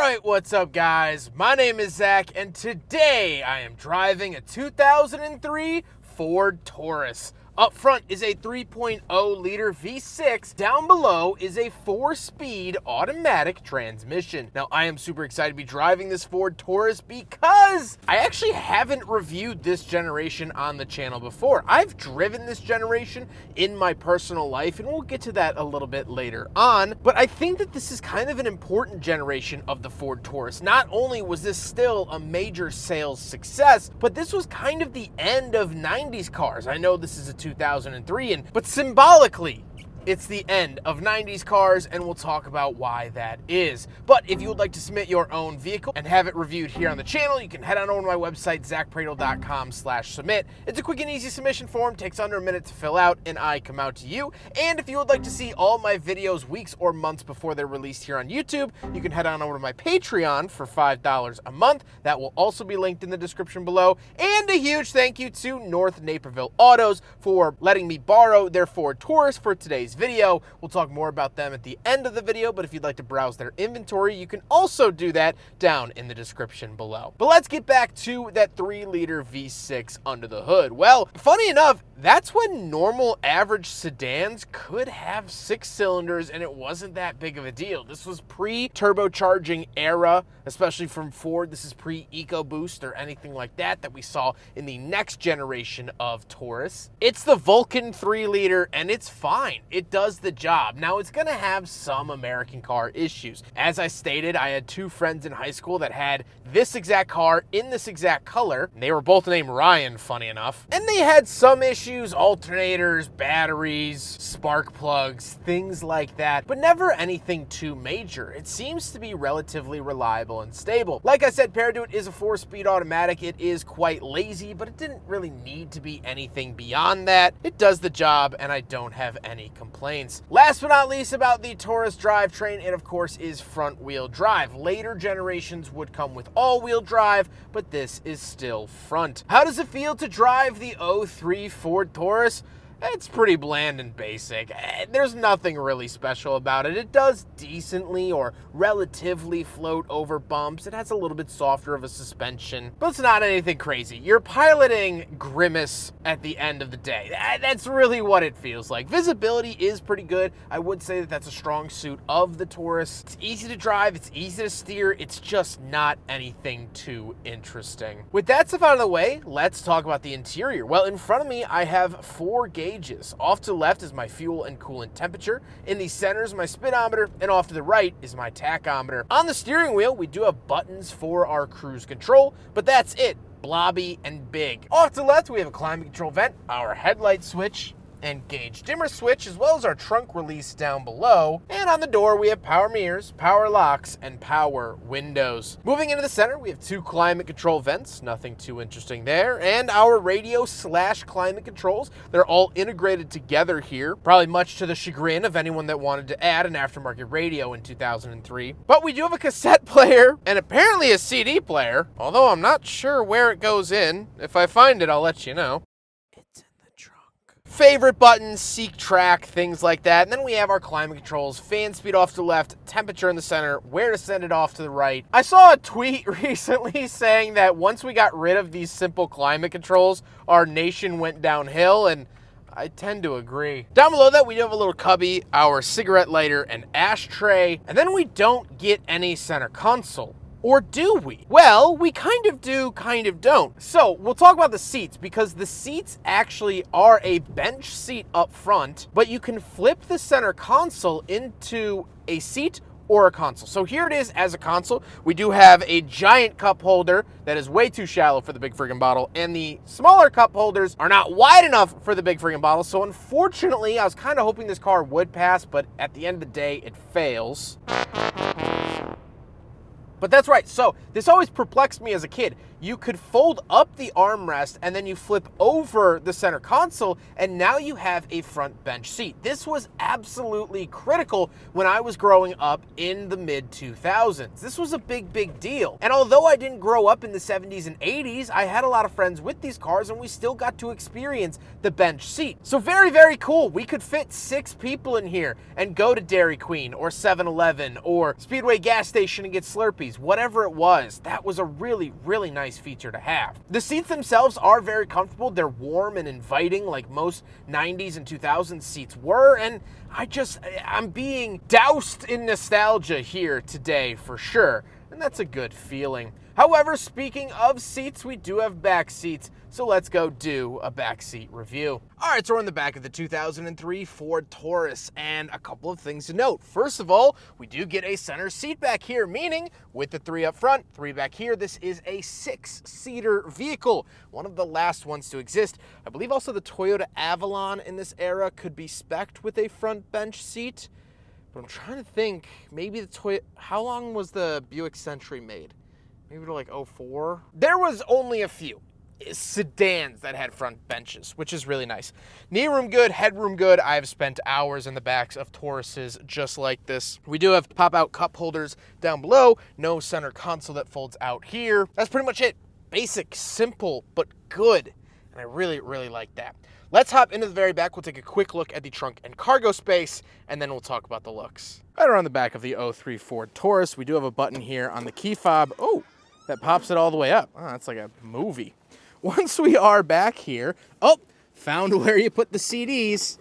Alright, what's up guys? My name is Zach, and today I am driving a 2003 Ford Taurus. Up front is a 3.0 liter V6. Down below is a 4-speed automatic transmission. Now, I am super excited to be driving this Ford Taurus because I actually haven't reviewed this generation on the channel before. I've driven this generation in my personal life, and we'll get to that a little bit later on. But I think that this is kind of an important generation of the Ford Taurus. Not only was this still a major sales success, but this was kind of the end of 90s cars. I know this is a 2003, but symbolically, it's the end of 90s cars, and we'll talk about why that is. But if you would like to submit your own vehicle and have it reviewed here on the channel, you can head on over to my website, zackpradel.com/submit. It's a quick and easy submission form, takes under a minute to fill out, and I come out to you. And if you would like to see all my videos weeks or months before they're released here on YouTube, you can head on over to my Patreon for $5 a month. That will also be linked in the description below. And a huge thank you to North Naperville Autos for letting me borrow their Ford Taurus for today's video. We'll talk more about them at the end of the video, but if you'd like to browse their inventory, you can also do that down in the description below. But let's get back to that 3-liter V6 under the hood. Well, funny enough, that's when normal average sedans could have 6 cylinders, and it wasn't that big of a deal. This was pre-turbocharging era, especially from Ford. This is pre-EcoBoost or anything like that we saw in the next generation of Taurus. It's the Vulcan 3-liter, and it's fine. It does the job. Now, it's going to have some American car issues. As I stated, I had 2 friends in high school that had this exact car in this exact color. They were both named Ryan, funny enough. And they had some issues, alternators, batteries, spark plugs, things like that, but never anything too major. It seems to be relatively reliable and stable. Like I said, Paraduit is a 4-speed automatic. It is quite lazy, but it didn't really need to be anything beyond that. It does the job, and I don't have any complaints. Last but not least about the Taurus drivetrain, it of course is front-wheel drive. Later generations would come with all-wheel drive, but this is still front. How does it feel to drive the 03 Ford Taurus? It's pretty bland and basic. There's nothing really special about it. It does decently or relatively float over bumps. It has a little bit softer of a suspension, but it's not anything crazy. You're piloting Grimace at the end of the day. That's really what it feels like. Visibility is pretty good. I would say that that's a strong suit of the Taurus. It's easy to drive. It's easy to steer. It's just not anything too interesting. With that stuff out of the way, let's talk about the interior. Well, in front of me, I have 4 gauges. Off to the left is my fuel and coolant temperature. In the center is my speedometer, and off to the right is my tachometer. On the steering wheel, we do have buttons for our cruise control, but that's it. Blobby and big. Off to the left, we have a climate control vent, our headlight switch, and gauge dimmer switch, as well as our trunk release down below. And on the door, we have power mirrors, power locks, and power windows. Moving into the center, we have 2 climate control vents, nothing too interesting there, and our radio/climate controls. They're all integrated together here, probably much to the chagrin of anyone that wanted to add an aftermarket radio in 2003. But we do have a cassette player and apparently a CD player, although I'm not sure where it goes in. If I find it, I'll let you know. Favorite buttons, seek track, things like that. And then we have our climate controls, fan speed off to the left, temperature in the center, where to send it off to the right. I saw a tweet recently saying that once we got rid of these simple climate controls, our nation went downhill, and I tend to agree. Down below that, we do have a little cubby, our cigarette lighter, and ashtray, and then we don't get any center console. Or do we? Well, we kind of do, kind of don't. So we'll talk about the seats, because the seats actually are a bench seat up front, but you can flip the center console into a seat or a console. So here it is as a console. We do have a giant cup holder that is way too shallow for the big friggin' bottle, and the smaller cup holders are not wide enough for the big friggin' bottle. So unfortunately, I was kind of hoping this car would pass, but at the end of the day, it fails. But that's right. So this always perplexed me as a kid. you could fold up the armrest and then you flip over the center console, and now you have a front bench seat. This was absolutely critical when I was growing up in the mid-2000s. This was a big deal. And although I didn't grow up in the 70s and 80s, I had a lot of friends with these cars and we still got to experience the bench seat. So very cool. We could fit 6 people in here and go to Dairy Queen or 7-Eleven or Speedway gas station and get Slurpees, whatever it was. That was a really nice feature to have. The seats themselves are very comfortable. They're warm and inviting like most 90s and 2000s seats were, and I'm being doused in nostalgia here today for sure, and that's a good feeling. However, speaking of seats, we do have back seats, so let's go do a backseat review. All right, so we're in the back of the 2003 Ford Taurus, and a couple of things to note. First of all, we do get a center seat back here, meaning with the 3 up front, 3 back here, this is a 6-seater vehicle, one of the last ones to exist. I believe also the Toyota Avalon in this era could be spec'd with a front bench seat, but I'm trying to think, maybe the Toyota, how long was the Buick Century made? Maybe to like 04? There was only a few sedans that had front benches, which is really nice. Knee room good, headroom good. I have spent hours in the backs of Tauruses just like this. We do have pop-out cup holders down below. No center console that folds out here. That's pretty much it. Basic, simple, but good. And I really like that. Let's hop into the very back. We'll take a quick look at the trunk and cargo space, and then we'll talk about the looks. Right around the back of the 03 Ford Taurus, we do have a button here on the key fob. Oh, that pops it all the way up. Oh, that's like a movie. Once we are back here, oh, found where you put the CDs.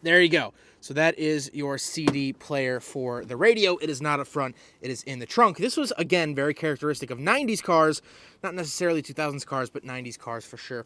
There you go. So that is your CD player for the radio. It is not up front. It is in the trunk. This was, again, very characteristic of 90s cars. Not necessarily 2000s cars, but 90s cars for sure.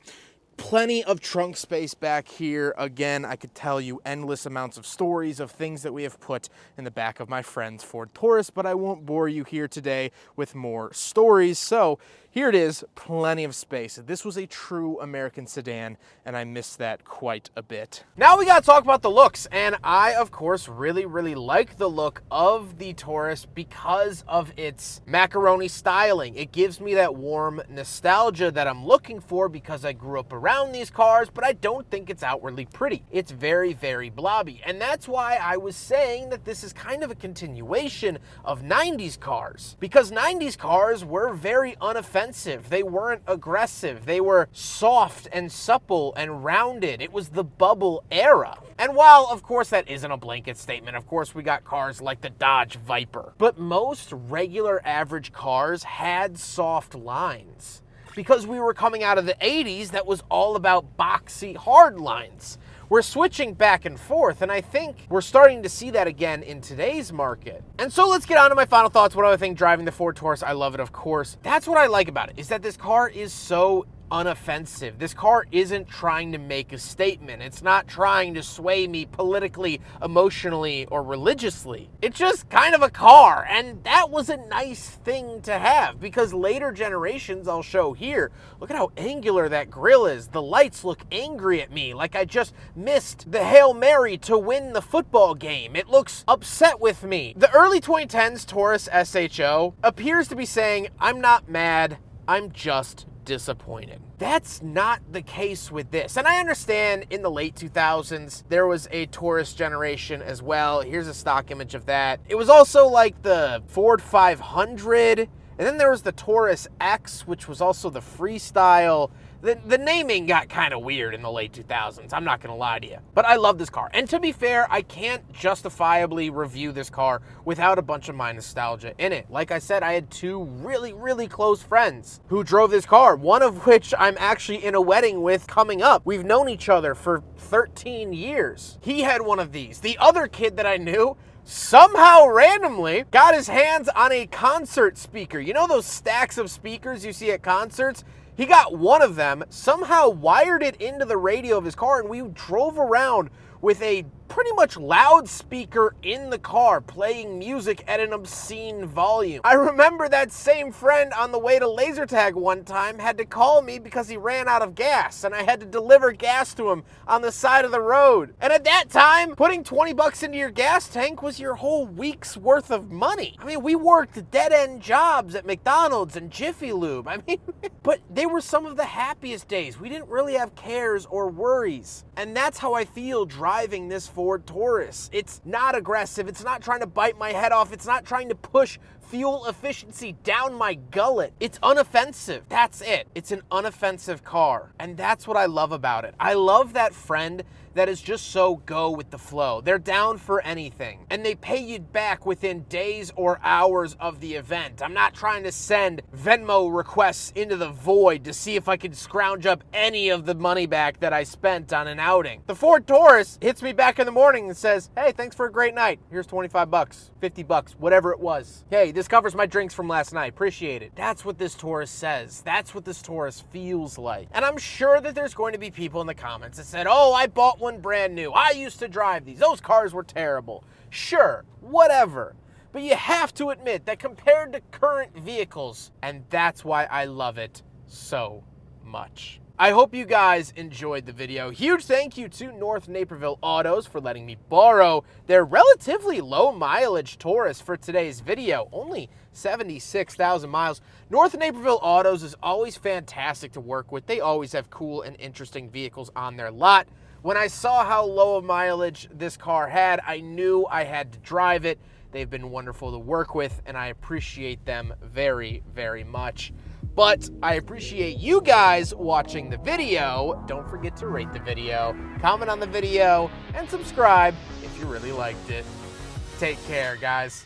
Plenty of trunk space back here. Again, I could tell you endless amounts of stories of things that we have put in the back of my friend's Ford Taurus, but I won't bore you here today with more stories. So here it is, plenty of space. This was a true American sedan, and I missed that quite a bit. Now we gotta talk about the looks, and I, of course, really like the look of the Taurus because of its macaroni styling. It gives me that warm nostalgia that I'm looking for because I grew up around these cars, but I don't think it's outwardly pretty. It's very blobby, and that's why I was saying that this is kind of a continuation of 90s cars, because 90s cars were very unoffensive. They weren't aggressive. They were soft and supple and rounded. It was the bubble era. And while, of course, that isn't a blanket statement, of course, we got cars like the Dodge Viper, but most regular average cars had soft lines, because we were coming out of the 80s that was all about boxy hard lines. We're switching back and forth, and I think we're starting to see that again in today's market. And so let's get on to my final thoughts. What do I think driving the Ford Taurus? I love it, of course. That's what I like about it, is that this car is so unoffensive. This car isn't trying to make a statement. It's not trying to sway me politically, emotionally, or religiously. It's just kind of a car, and that was a nice thing to have, because later generations, I'll show here, look at how angular that grille is. The lights look angry at me, like I just missed the Hail Mary to win the football game. It looks upset with me. The early 2010s Taurus SHO appears to be saying, I'm not mad, I'm just disappointed. That's not the case with this. And I understand in the late 2000s, there was a Taurus generation as well. Here's a stock image of that. It was also like the Ford 500. And then there was the Taurus X, which was also the Freestyle. The naming got kind of weird in the late 2000s. I'm not going to lie to you. But I love this car. And to be fair, I can't justifiably review this car without a bunch of my nostalgia in it. Like I said, I had 2 really close friends who drove this car, one of which I'm actually in a wedding with coming up. We've known each other for 13 years. He had one of these. The other kid that I knew somehow randomly got his hands on a concert speaker. You know those stacks of speakers you see at concerts? He got one of them, somehow wired it into the radio of his car, and we drove around with a pretty much loudspeaker in the car playing music at an obscene volume. I remember that same friend on the way to laser tag one time had to call me because he ran out of gas, and I had to deliver gas to him on the side of the road. And at that time, putting 20 bucks into your gas tank was your whole week's worth of money. I mean, we worked dead-end jobs at McDonald's and Jiffy Lube. I mean, but they were some of the happiest days. We didn't really have cares or worries. And that's how I feel driving this Ford Taurus. It's not aggressive. It's not trying to bite my head off. It's not trying to push fuel efficiency down my gullet. It's unoffensive. That's it. It's an unoffensive car. And that's what I love about it. I love that friend that is just so go with the flow. They're down for anything, and they pay you back within days or hours of the event. I'm not trying to send Venmo requests into the void to see if I can scrounge up any of the money back that I spent on an outing. The Ford Taurus hits me back in the morning and says, hey, thanks for a great night. Here's 25 bucks, 50 bucks, whatever it was. Hey, this covers my drinks from last night. Appreciate it. That's what this Taurus says. That's what this Taurus feels like. And I'm sure that there's going to be people in the comments that said, oh, I bought one brand new. I used to drive these. Those cars were terrible. Sure, whatever. But you have to admit that compared to current vehicles, and that's why I love it so much. I hope you guys enjoyed the video. Huge thank you to North Naperville Autos for letting me borrow their relatively low mileage Taurus for today's video. Only 76,000 miles. North Naperville Autos is always fantastic to work with. They always have cool and interesting vehicles on their lot. When I saw how low a mileage this car had, I knew I had to drive it. They've been wonderful to work with, and I appreciate them very, very much. But I appreciate you guys watching the video. Don't forget to rate the video, comment on the video, and subscribe if you really liked it. Take care, guys.